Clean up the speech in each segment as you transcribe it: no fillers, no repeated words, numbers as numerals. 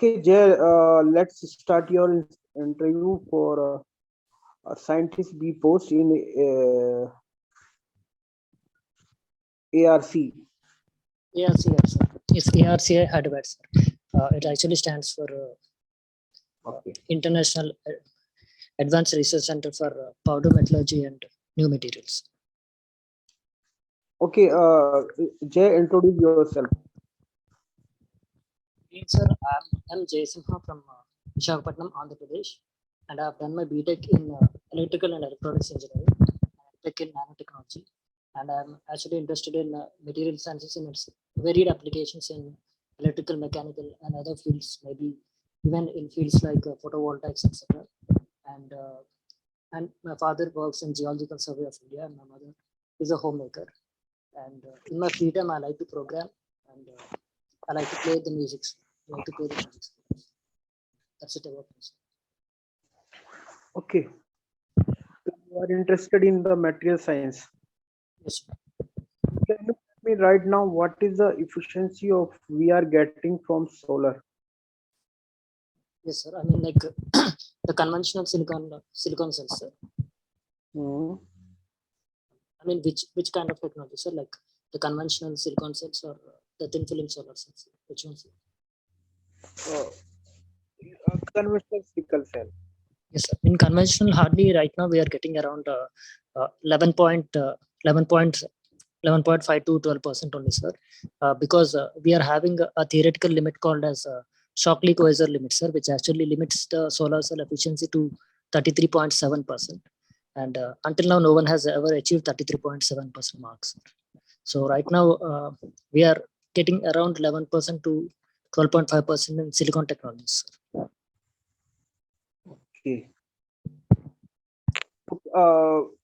Okay, Jay, let's start your interview for a scientist B post in ARC. ARC, yes, sir. It's ARCI hardware, sir. It actually stands for Okay. International Advanced Research Center for Powder Metallurgy and New Materials. Okay, Jay, introduce yourself. Yes, sir. I'm Jay Simha from Visakhapatnam, Andhra Pradesh, and I've done my B.Tech in Electrical and Electronics Engineering, and Tech in Nanotechnology. And I'm actually interested in material sciences in its varied applications in electrical, mechanical, and other fields, maybe even in fields like photovoltaics, etc. And my father works in Geological Survey of India, and my mother is a homemaker. And in my free time, I like to program, and I like to play the music. I like to play the music. That's it about myself. Okay. You are interested in the material science. Yes, sir. Can you tell me right now what is the efficiency of we are getting from solar? Yes, sir. I mean, like the conventional silicon cells, sir. Hmm. I mean, which kind of technology, sir? Like the conventional silicon cells or the thin film solar cells? Which ones? Conventional sickle cell. Yes, sir. In conventional, hardly right now we are getting around 11.5 to 12% only, sir. Because we are having a theoretical limit called as Shockley Coheser limit, sir, which actually limits the solar cell efficiency to 33.7%. And until now, no one has ever achieved 33.7% marks. So right now, we are getting around 11% to 12.5% in silicon technologies, sir. Okay.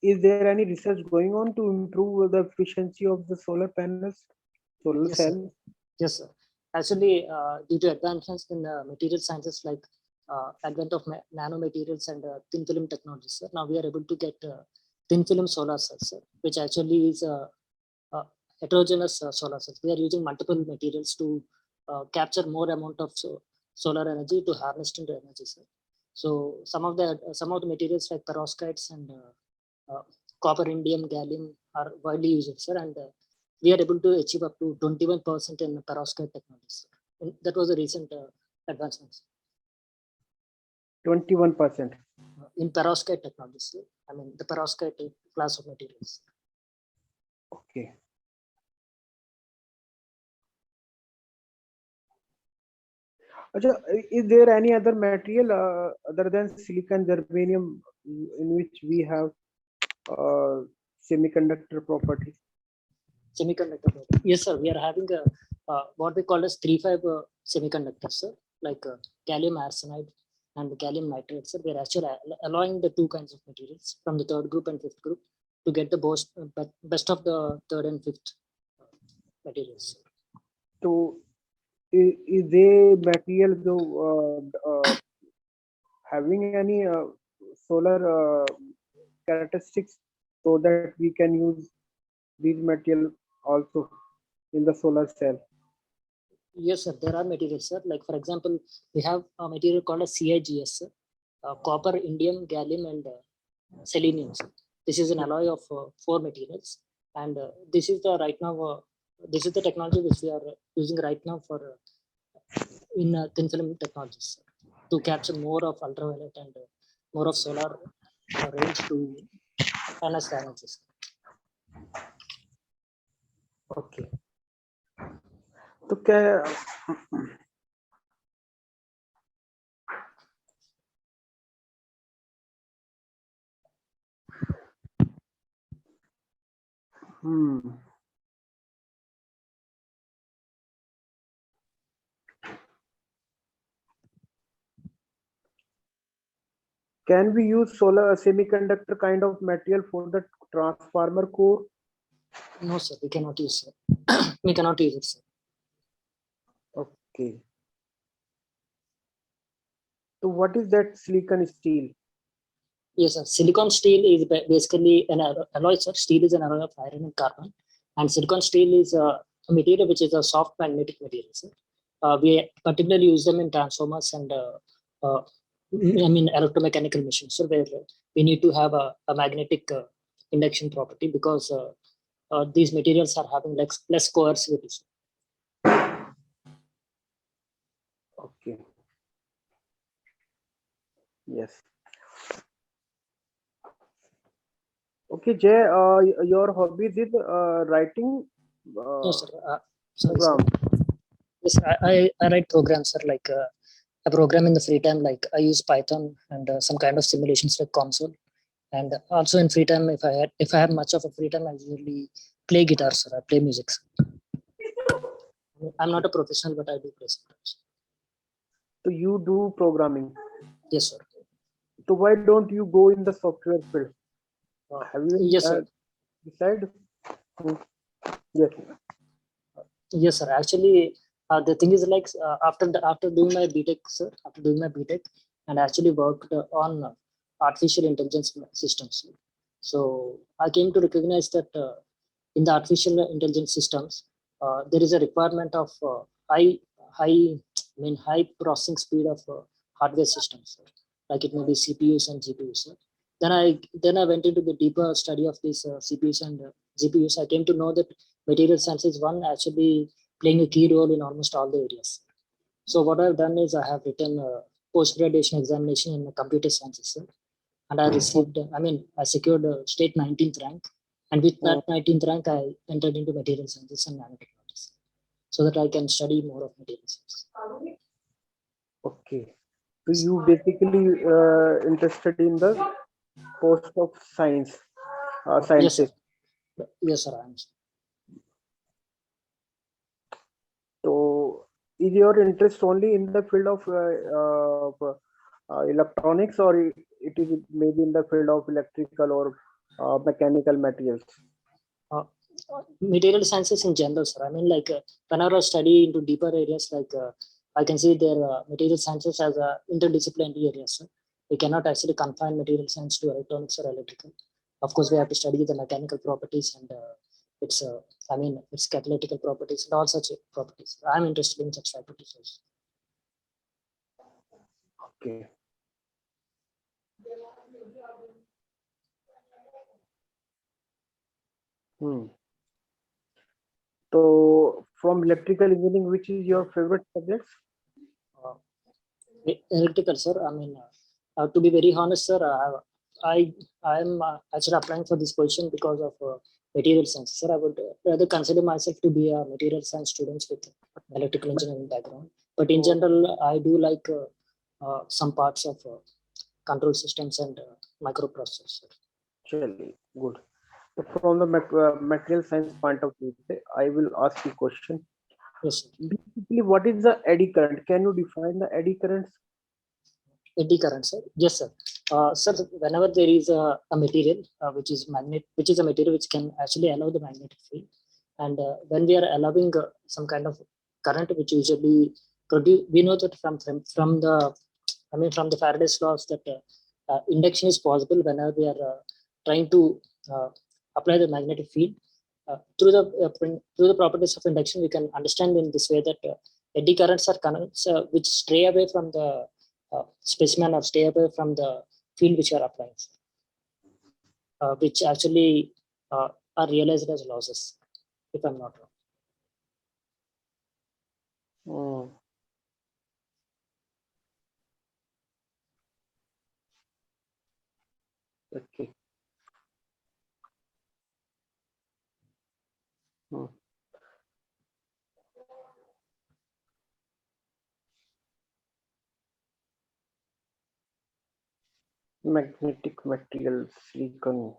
Is there any research going on to improve the efficiency of the solar panels, solar Yes, cells? sir. Yes, sir. Actually, due to advancements in material sciences like advent of nanomaterials and thin film technologies, sir, now we are able to get thin film solar cells, sir, which actually is heterogeneous solar cells. We are using multiple materials to capture more amount of solar energy to harness into energy, sir. So some of the materials like perovskites and copper, indium, gallium are widely used, sir, and we are able to achieve up to 21% in perovskite technologies. And that was a recent advancement. 21%. In perovskite technologies, I mean the perovskite class of materials. Okay. Is there any other material other than silicon, germanium, in which we have semiconductor properties? Semiconductor properties. Yes, sir. We are having what we call as 3-5 semiconductors, sir, like gallium arsenide and gallium nitride, sir. We are actually allowing the two kinds of materials from the third group and fifth group to get the best of the third and fifth materials. So, is there material having any solar characteristics so that we can use these material also in the solar cell? Yes, sir. There are materials, sir. Like for example, we have a material called a CIGS, sir. Copper, indium, gallium, and selenium. Sir. This is an alloy of 4 materials, and this is the right now. This is the technology which we are using right now for in thin film technologies, sir, to capture more of ultraviolet and more of solar range to harness the energy. Okay. So can Can we use solar semiconductor kind of material for the transformer core? No, sir. We cannot use it. We cannot use it, sir. Okay. So what is that silicon steel? Yes, sir. Silicon steel is basically an alloy, sir. Steel is an alloy of iron and carbon, and silicon steel is a material which is a soft magnetic material, sir. we particularly use them in transformers and electromechanical machines. So where we need to have a magnetic induction property because these materials are having less coercivity. Okay. Yes. Okay, Jay, your hobby is writing No, sir. Sorry, sir. program. Yes, I write programs, sir. Like I program in the free time. Like I use Python and some kind of simulations like console. And also in free time, if I have much of a free time, I usually play guitar, sir. I play music. Sir. I'm not a professional, but I do play sometimes. So you do programming. Yes, sir. So why don't you go in the software field? Have you Yes, sir. decided? Yes. Yes, sir. Actually, the thing is like after doing my B.Tech, sir, after doing my B.Tech, and actually worked on artificial intelligence systems. So I came to recognize that in the artificial intelligence systems, there is a requirement of high processing speed of hardware systems, sir. Like it may be CPUs and GPUs. Sir. Then I went into the deeper study of these CPUs and GPUs. I came to know that material science is one actually playing a key role in almost all the areas. So what I've done is I have written a post-graduation examination in computer sciences, sir. And I received, I secured a state 19th rank. And with that 19th rank, I entered into material sciences and nanotechnologies so that I can study more of material science. Okay. So you basically interested in the post of science, Yes, sir. sciences. Yes, sir. So is your interest only in the field of electronics, or it is maybe in the field of electrical or mechanical materials? Material sciences in general, sir. Whenever I study into deeper areas, I can see their material sciences as a interdisciplinary area, sir. We cannot actually confine material science to electronics or electrical. Of course, we have to study the mechanical properties and its catalytical properties and all such properties. I'm interested in such properties also. Okay. So from electrical engineering, which is your favorite subject? Electrical, sir. To be very honest, sir, I am actually applying for this position because of material science, sir. I would rather consider myself to be a material science student with electrical engineering background. But in general, I do like some parts of control systems and microprocessors. Actually, good. So from the material science point of view, I will ask you a question. Yes, sir. Basically, what is the eddy current? Can you define the eddy currents? Eddy current, sir. Yes, sir. Sir, whenever there is a material which is a material which can actually allow the magnetic field, and when we are allowing some kind of current, which usually we know that from the Faraday's laws that induction is possible whenever we are trying to apply the magnetic field. Through the properties of induction, we can understand in this way that eddy currents are currents which stray away from the specimen or stay away from the field which you are applying, which actually are realized as losses, if I'm not wrong. Okay. Magnetic materials, silicon.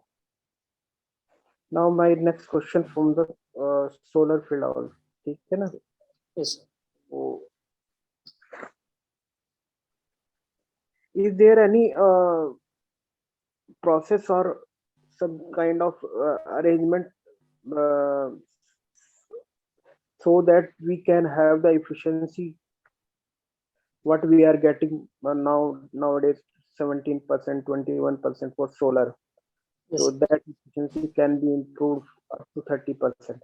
Now my next question from the solar field also. Okay, na? Yes. So, is there any process or some kind of arrangement uh, so that we can have the efficiency what we are getting nowadays 17%, 21% for solar? Yes. So that efficiency can be improved up to 30%.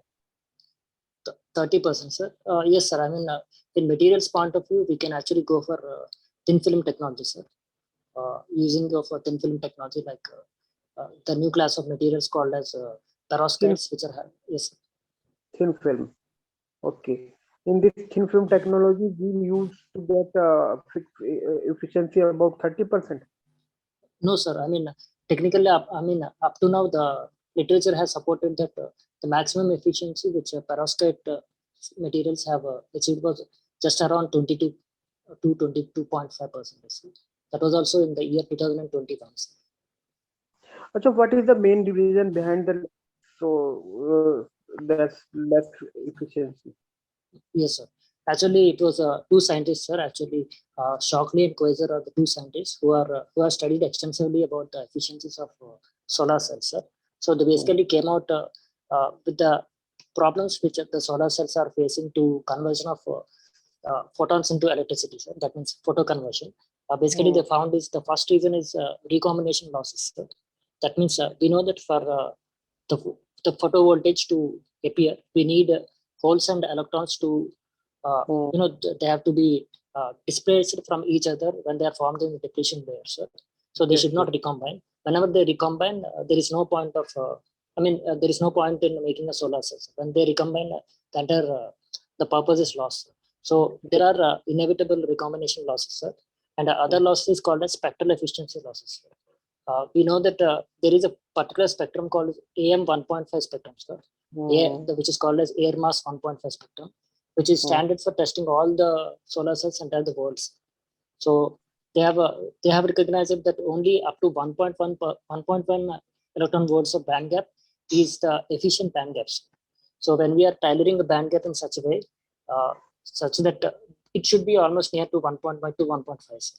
30%, sir. Yes, sir. I mean, in materials point of view, we can actually go for thin film technology, sir. Using of thin film technology, like the new class of materials called as perovskites, which are yes, sir. Thin film. Okay. In this thin film technology, we use to get efficiency about 30%. No, sir. I mean, technically, I mean, up to now, the literature has supported that the maximum efficiency which perovskite materials have achieved was just around 22 to 22.5%. That was also in the year 2021. So, what is the main reason behind the that's less efficiency? Yes, sir. Actually, it was two scientists, sir. Actually, Shockley and Quasar are the two scientists who have studied extensively about the efficiencies of solar cells, sir. So they basically came out with the problems which the solar cells are facing to conversion of photons into electricity, sir. That means photo conversion. Basically, they found is the first reason is recombination losses, sir. That means we know that for the, the photovoltage to appear, we need holes and electrons to, they have to be displaced from each other when they are formed in the depletion layer. So they should not recombine. Whenever they recombine, there is no point of, there is no point in making a solar cell. When they recombine, the entire, the purpose is lost. So there are inevitable recombination losses, sir. And other loss is called as spectral efficiency losses. We know that there is a particular spectrum called AM 1.5 spectrum, sir, which is called as air mass 1.5 spectrum, which is standard for testing all the solar cells under the world. So they have recognized that only up to 1.1 electron volts of band gap is the efficient band gaps. So when we are tailoring the band gap in such a way, such that it should be almost near to 1.1 to 1.5.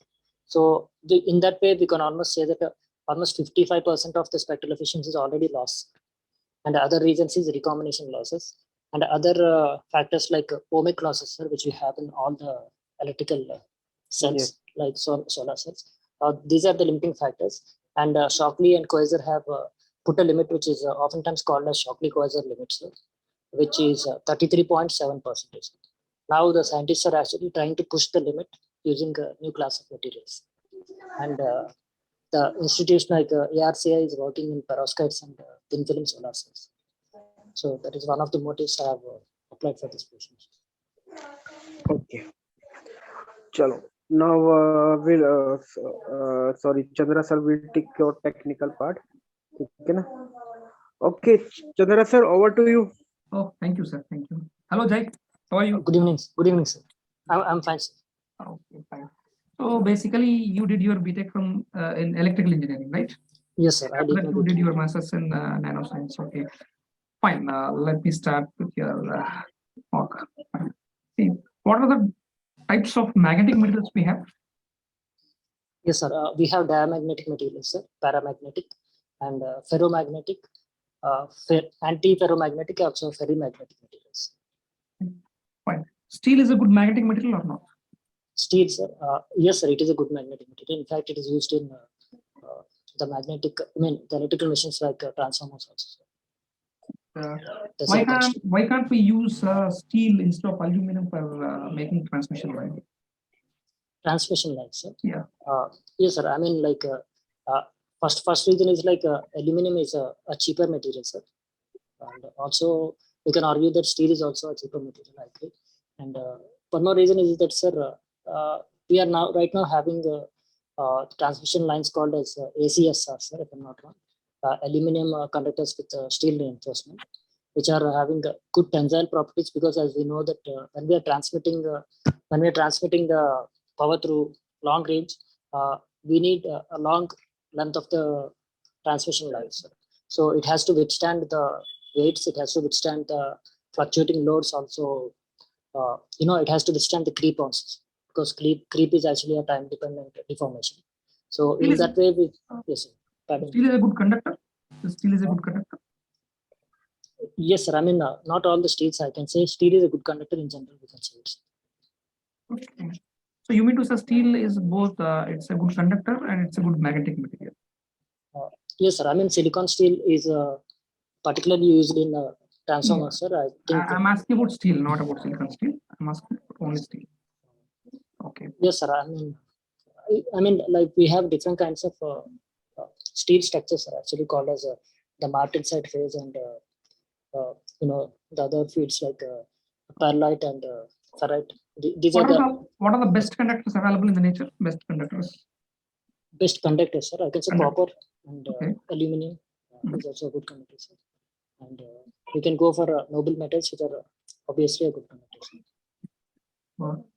So in that way, we can almost say that almost 55% of the spectral efficiency is already lost. And the other reasons is recombination losses and other factors like ohmic losses, which we have in all the electrical cells, like solar cells. These are the limiting factors. And Shockley and Quasar have put a limit which is oftentimes called as Shockley-Quasar limit, which is 33.7%. Now the scientists are actually trying to push the limit using a new class of materials. And the institution like ARCI is working in perovskites and thin film solar cells. So that is one of the motives I have applied for this position. Okay. Chalo. Now sorry, Chandra sir will take your technical part. Okay, Chandra sir, over to you. Oh, thank you, sir. Thank you. Hello, Jai. How are you? Good evening. Good evening, sir. I'm fine, sir. Okay, fine. So basically, you did your B.Tech from in electrical engineering, right? Yes, sir. I did. You did your master's in nanoscience. Okay, fine. Let me start with your talk. See, what are the types of magnetic materials we have? Yes, sir. We have diamagnetic materials, sir, paramagnetic, and ferromagnetic, anti-ferromagnetic, also ferrimagnetic materials. Fine. Steel is a good magnetic material or not? Steel, sir. Yes, sir. It is a good magnetic material. In fact, it is used in the electrical machines like transformers also. Why can't we use steel instead of aluminum for making transmission line? Transmission lines, sir. Yeah. Yes, sir. I mean, like first reason is like aluminum is a cheaper material, sir, and also we can argue that steel is also a cheaper material, I agree. And one more reason is that, sir, we are right now having transmission lines called as ACSR, sir, if I'm not wrong, aluminum conductors with steel reinforcement, which are having good tensile properties, because as we know that when we are transmitting the power through long range, we need a long length of the transmission lines, sir. So it has to withstand the weights, it has to withstand the fluctuating loads also. It has to withstand the creep also, because creep is actually a time dependent deformation. So in that way, yes, sir. Pardon. Steel is a good conductor. Steel is a good conductor. Yes, sir. I mean, not all the steels, I can say steel is a good conductor in general, we can say it. Okay. So you mean to say steel is both, it's a good conductor and it's a good magnetic material? Yes, sir. I mean, silicon steel is particularly used in transformers, sir. I think. I'm asking about steel, not about silicon steel. I'm asking only steel. Okay. Yes, sir. I mean, like we have different kinds of steel structures are actually called as the martensite phase and the other fields like perlite and ferrite. These are What are the best conductors available in the nature? Best conductors. Best conductors, sir. I can say copper and aluminum is also a good conductor, sir. And we can go for noble metals, which are obviously a good conductor.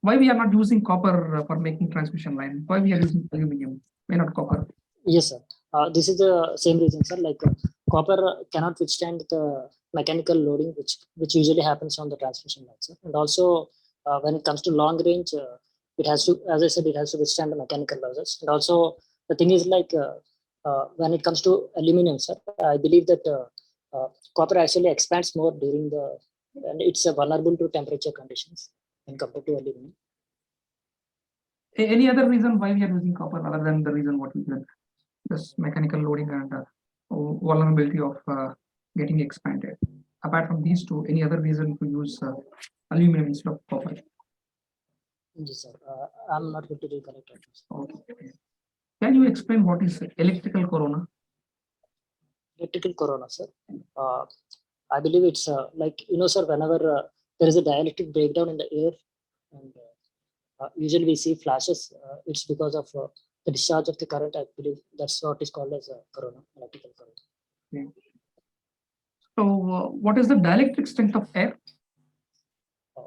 Why we are not using copper for making transmission line? Why we are using aluminum? Why not copper? Yes, sir. This is the same reason, sir. Like copper cannot withstand the mechanical loading, which usually happens on the transmission lines. Sir. And also, when it comes to long range, it has to, as I said, it has to withstand the mechanical losses. And also, the thing is like when it comes to aluminum, sir, I believe that copper actually expands more during and it's vulnerable to temperature conditions when compared to aluminum. Any other reason why we are using copper other than the reason what we said? This mechanical loading and vulnerability of getting expanded. Apart from these two, any other reason to use aluminum instead of copper? Yes, sir. I'm not going to recollect it. Okay. Can you explain what is electrical corona? Electrical corona, sir. I believe it's like, sir, whenever there is a dielectric breakdown in the air, and usually we see flashes, it's because of the discharge of the current. I believe that's what is called as corona, electrical corona. Okay. So, what is the dielectric strength of air? I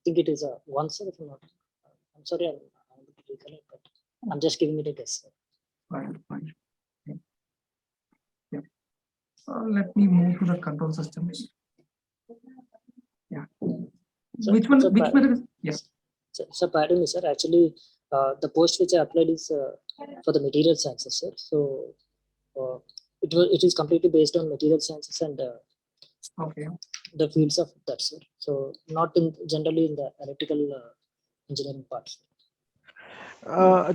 think it is 1, sir. If I'm not, I'm sorry, I'm able to recollect, but I'm just giving it a guess. Fine. Okay. Yeah. Let me move to the control systems. Yeah. So, which method is? Yes. So pardon me, sir. Actually, the post which I applied is for the material sciences, sir. So it is completely based on material sciences and okay. the fields of that, sir. So not generally in the electrical engineering parts.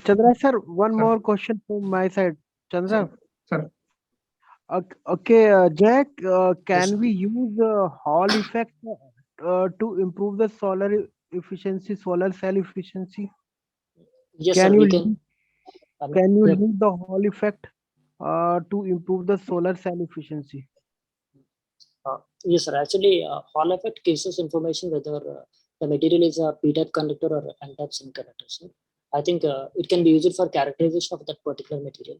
Chandra sir, one more question from my side. Chandra. Sir. Okay, Jack, can we use Hall effect to improve the solar cell efficiency? Yes, can sir. You We can. Can you use the Hall effect to improve the solar cell efficiency? Yes, sir. Actually, Hall effect gives us information whether the material is a P-type conductor or N-type semiconductor. So I think it can be used for characterization of that particular material.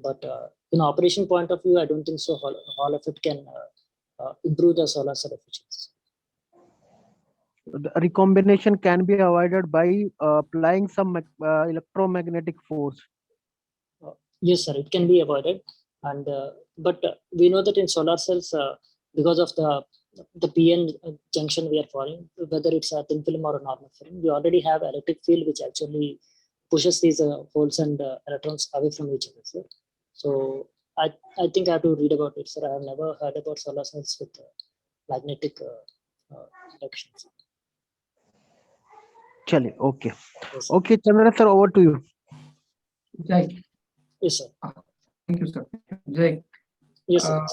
But in operation point of view, I don't think so. Hall effect can improve the solar cell efficiency. The recombination can be avoided by applying some electromagnetic force. Yes, sir. It can be avoided, and but we know that in solar cells, because of the PN junction we are following, whether it's a thin film or a normal film, we already have electric field which actually pushes these holes and electrons away from each other. Sir. So I think I have to read about it, sir. I have never heard about solar cells with magnetic inductions. Chale, okay. Yes, okay, Chandra sir, over to you. Jai. Yes, sir. Thank you, sir. Jai. Yes, sir.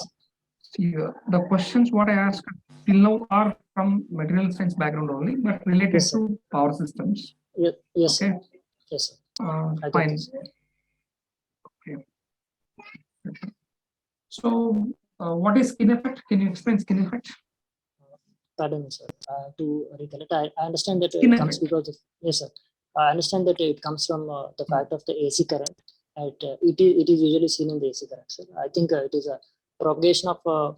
See, the questions what I asked till now are from material science background only, but related to power systems. Yes, okay. Sir. Yes, sir. Fine. Okay. So, what is skin effect? Can you explain skin effect? Pardon me, sir. To recollect, I understand that it comes because of, yes, sir. I understand that it comes from the fact of the AC current. It is usually seen in the AC current, sir. I think it is a propagation of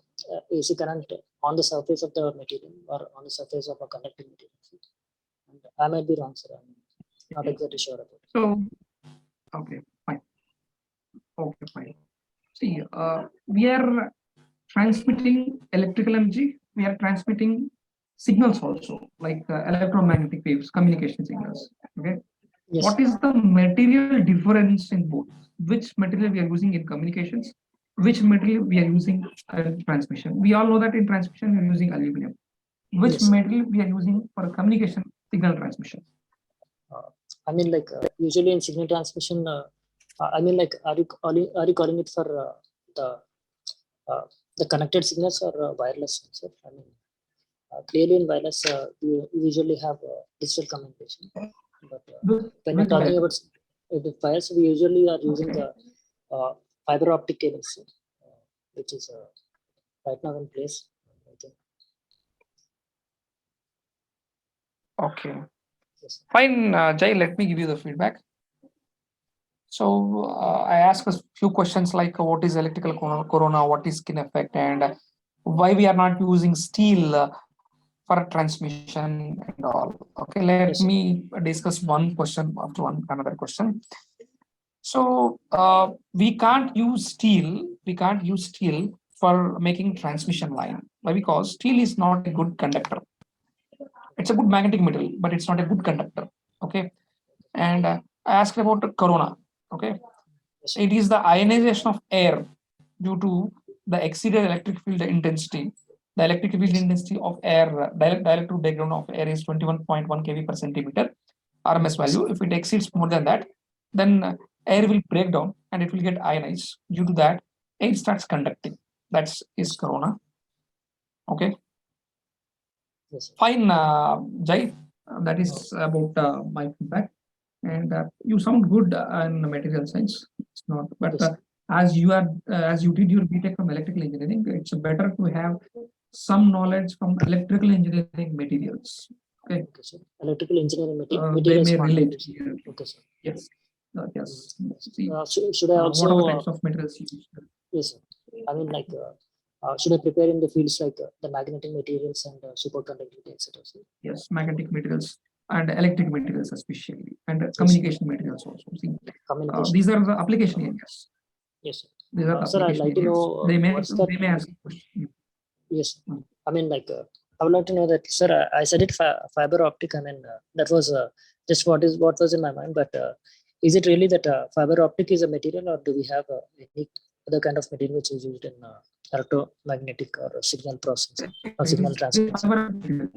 AC current on the surface of the material or on the surface of a conducting material. And I might be wrong, sir. I'm not exactly sure about it. So, okay, fine. Okay, fine. See, we are transmitting electrical energy. We are transmitting signals also, like electromagnetic waves, communication signals. Okay. Yes. What is the material difference in both? Which material we are using in communications? Which material we are using in transmission? We all know that in transmission we are using aluminum. Which material we are using for communication signal transmission? I mean, like usually in signal transmission, I mean, like, are you calling it for the the connected signals are wireless sensor. I mean, clearly in wireless, we usually have digital communication. But when we're talking about the wires, we usually are using the fiber optic cables, which is right now in place. I think. Okay. Yes. Fine, Jay, let me give you the feedback. So I asked a few questions like what is electrical corona, what is skin effect, and why we are not using steel for transmission and all. Okay, let Yes, me discuss one question after another question. So we can't use steel. We can't use steel for making transmission line. Why? Because steel is not a good conductor. It's a good magnetic material, but it's not a good conductor. Okay, and I asked about the corona. Okay, yes, it is the ionization of air due to the exceeded electric field intensity. The electric field intensity of air, direct to background of air is 21.1 kV per centimeter RMS value. If it exceeds more than that, then air will break down and it will get ionized. Due to that, air starts conducting. That's is corona. Okay. yes, Fine, Jai. That is about my feedback. And you sound good in material science. It's not, but yes. as you did your B.Tech from electrical engineering, it's better to have some knowledge from electrical engineering materials. Okay. Okay, sir. Electrical engineering They materials. may relate contribution. here. Okay, sir. Yes. Yes. See, Should I also? what are the types of materials you use? Yes, sir. I mean, like, should I prepare in the fields like the magnetic materials and superconductivity, etc.? Yes, magnetic materials and electric materials especially, and Yes, communication materials also. See, communication. these are the application areas. Yes, sir. These are the Sir, I'd application like to areas. know They may ask a question. Yes, I mean, like, I would like to know that, sir. I said it fiber optic. I mean, that was just what was in my mind. But is it really that fiber optic is a material, or do we have any other kind of material which is used in electromagnetic or signal processing or signal transmission?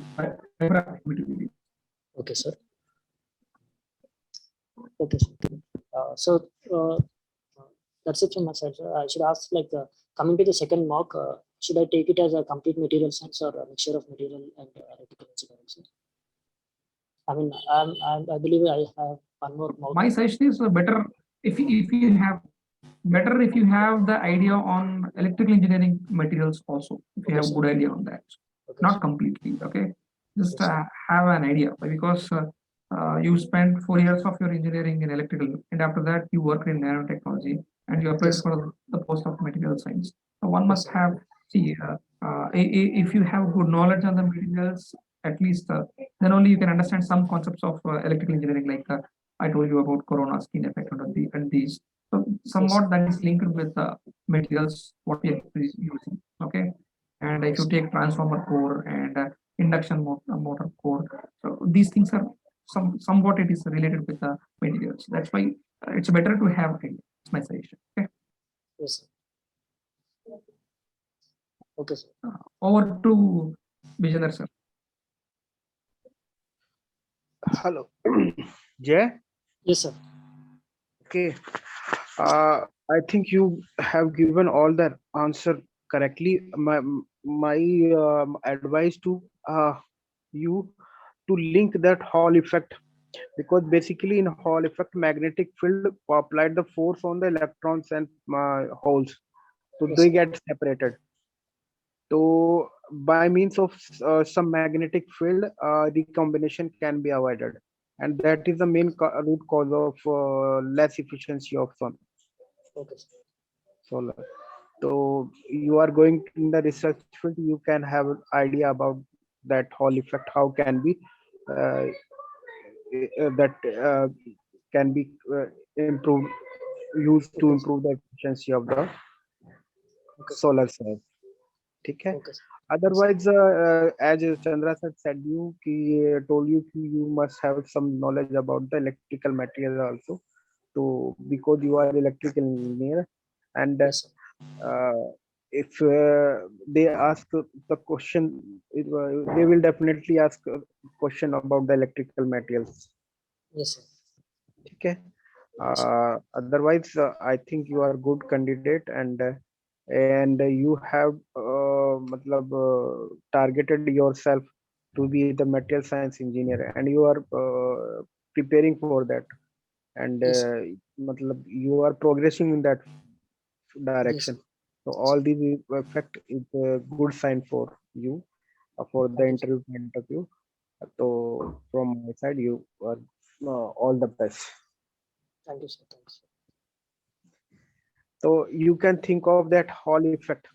Okay, sir. Okay, sir. So that's it from my side, sir. I should ask, like, coming to the second mock, should I take it as a complete material science or a mixture of material and electrical engineering, sir? I mean, I believe I have one more mock. My suggestion is better if you have the idea on electrical engineering materials also. If you Okay, have sir. good idea on that, Okay, not sir. completely. Okay, just Yes, sir. have an idea because you spent 4 years of your engineering in electrical, and after that you work in nanotechnology and you applied Yes, for the post of material science. So one Yes, must sir. have if you have good knowledge on the materials, at least then only you can understand some concepts of electrical engineering, like I told you about corona, skin effect, and these. So somewhat that is linked with the materials what we are using. Okay, and if you take transformer core and induction motor core, so these things are somewhat it is related with the materials. That's why it's better to have idea. It's my suggestion. Okay. Yes, sir. Okay, sir. Over to Visioner, sir. Hello, Jay. Yes, sir. Okay. I think you have given all the answer correctly. My advice to you to link that Hall effect, because basically in Hall effect magnetic field applied the force on the electrons and holes, so Yes, they sir. get separated. So by means of some magnetic field, recombination can be avoided, and that is the main root cause of less efficiency of Okay, sir. solar. So you are going in the research field, you can have an idea about that Hall effect, how can be uh, that can be improved, used to Okay, sir. improve the efficiency of the Okay, sir. solar cell. ठीक है. Okay, sir. Otherwise, as Chandra sir said you, told you you must have some knowledge about the electrical material also. So because you are electrical engineer, and Yes, sir. if they ask the question, they will definitely ask a question about the electrical materials. Yes, sir. Okay. Otherwise, I think you are good candidate, and and you have targeted yourself to be the material science engineer, and you are preparing for that, and Yes, you are progressing in that yes, direction. So yes. all these effect is a good sign for you for the Thank you, sir. interview point of view. So from my side, you are all the best. Thank you, sir. Thank you, sir. So you can think of that Hall effect.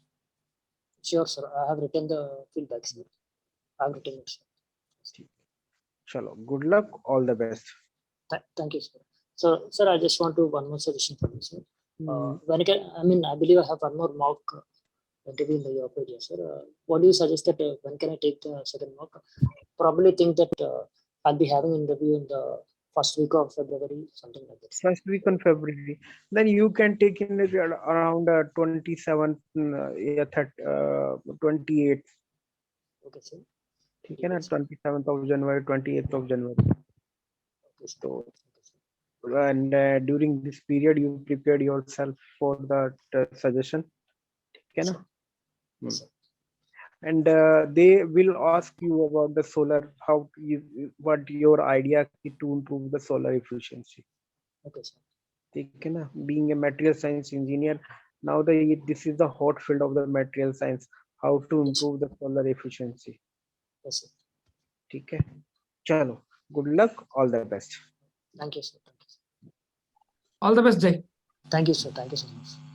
Sure, sir. I have written the feedback, sir. I have written it, sir. Chalo, good luck, all the best. Thank you, sir. So, sir, I just want to one more suggestion for you, sir. Mm, When I mean, I believe I have one more mock interview in the YourPedia, sir. What do you suggest that when can I take the second mock? Probably think that I'll be having interview in the first week of February, something like that, sir. First week on February, then you can take in it around 27th, 28th. Okay, sir. ठीक है ना, Details. 27th of January, 28th of January. Okay, sir. So Okay, sir. and during this period you prepared yourself for that suggestion, ठीक है Yes, ना? sir. Hmm. Yes, sir. And they will ask you about the solar, how you, what your idea to improve the solar efficiency. Okay, sir. ठीक है ना? Being a material science engineer, now this is the hot field of the material science, how to Yes, improve the solar efficiency. yes, sir. ठीक है, चलो, good luck, all the best. Thank you, sir. Thank you, sir. All the best, Jay. Thank you, sir. Thank you so much.